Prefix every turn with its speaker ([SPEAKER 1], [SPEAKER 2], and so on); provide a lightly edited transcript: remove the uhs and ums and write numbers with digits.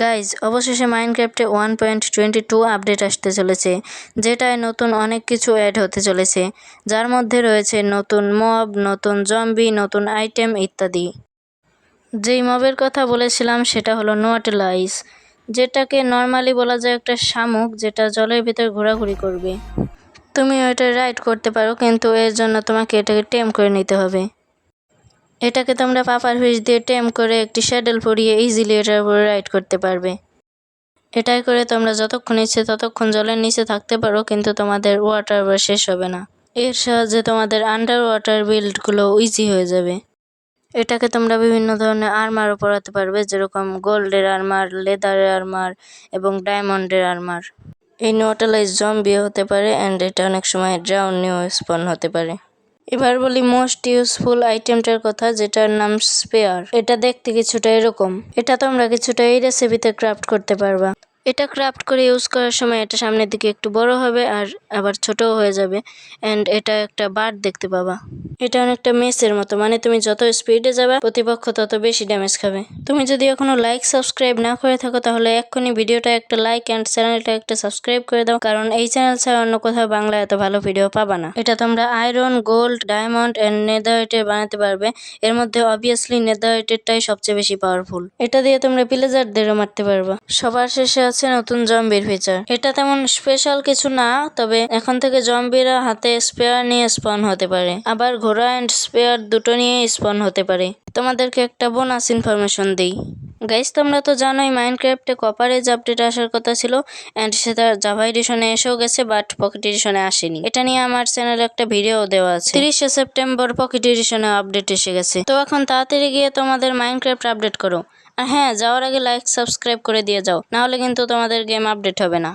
[SPEAKER 1] Guys, অবশেষে মাইনক্রাফটে 1.22 update আসতে চলেছে, যেটায় নতুন অনেক কিছু অ্যাড হতে চলেছে, যার মধ্যে রয়েছে নতুন মব, নতুন জম্বি, নতুন আইটেম ইত্যাদি। যেই মবের কথা বলেছিলাম সেটা হলো নোয়াটেলাইস, যেটাকে নর্মালি বলা যায় একটা শামুক, যেটা জলের ভিতর ঘোরাঘুরি করবে। তুমি এটা রাইড করতে পারো, কিন্তু এর জন্য তোমাকে এটাকে টেম করে নিতে হবে। এটাকে তোমরা পাপার ফিশ দিয়ে টেম করে একটি শ্যাডেল পরিয়ে ইজিলি এটার উপরে রাইড করতে পারবে। এটাই করে তোমরা যতক্ষণ ইচ্ছে ততক্ষণ জলের নিচে থাকতে পারো, কিন্তু তোমাদের ওয়াটার বার শেষ হবে না। এর সাহায্যে তোমাদের আন্ডার ওয়াটার বিল্ডগুলো ইজি হয়ে যাবে। এটাকে তোমরা বিভিন্ন ধরনের আর্মারও পরাতে পারবে, যেরকম গোল্ডের আর্মার, লেদারের আর্মার এবং ডায়মন্ডের আর্মার। এই নোটালাইজ জম্বিও হতে পারে, অ্যান্ড এটা অনেক সময় ড্রাউন নিউ স্পন হতে পারে। এবার বলি মোস্ট ইউজফুল আইটেমটার কথা, যেটার নাম স্পেয়ার। এটা দেখতে কিছুটা এরকম। এটা তোমরা কিছুটা এই রেসিপিতে ক্রাফট করতে পারবা। এটা ক্রাফট করে ইউজ করার সময় এটা সামনের দিকে একটু বড় হবে আর আবার ছোটও হয়ে যাবে, অ্যান্ড এটা একটা বার দেখতে পাবা। এটা অনেকটা মেসের মতো, মানে তুমি যত স্পিডে যাবে প্রতিপক্ষ তত বেশি ড্যামেজ খাবে। তুমি যদি এখনো লাইক সাবস্ক্রাইব না করে থাকো, তাহলে এক্ষুনি ভিডিওটা একটা লাইক অ্যান্ড চ্যানেলটা একটা সাবস্ক্রাইব করে দাও, কারণ এই চ্যানেল ছাড়া অন্য কোথাও বাংলা এত ভালো ভিডিও পাবা না। এটা তোমরা আয়রন, গোল্ড, ডায়মন্ড অ্যান্ড নেদারইটে বানাতে পারবে। এর মধ্যে অবভিয়াসলি নেদারইটেরটাই সবচেয়ে বেশি পাওয়ারফুল। এটা দিয়ে তোমরা ভিলেজারদেরও মারতে পারবা। সবার শেষে আছে নতুন জম্বির ফিচার। এটা তেমন স্পেশাল কিছু না, তবে এখন থেকে জম্বিরা হাতে স্পেয়ার নিয়ে স্পন হতে পারে, আবার ঘোড়া অ্যান্ড স্পেয়ার দুটো নিয়ে স্পন হতে পারে। তোমাদেরকে একটা বোনাস ইনফরমেশন দিই। গাইস, তোমরা তো জানোই মাইনক্রাফটে কপার এজ আপডেট আসার কথা ছিল, অ্যান্ড সেটা জাভা এডিশনে এসেও গেছে, বাট পকেট এডিশনে আসেনি। এটা নিয়ে আমার চ্যানেলে একটা ভিডিও দেওয়া আছে। 30শে সেপ্টেম্বর পকেট এডিশনে আপডেট এসে গেছে। তো এখন তাড়াতাড়ি গিয়ে তোমাদের মাইনক্রাফট আপডেট করো। আর হ্যাঁ, যাওয়ার আগে লাইক সাবস্ক্রাইব করে দিয়ে যাও, নাহলে কিন্তু তোমাদের গেম আপডেট হবে না।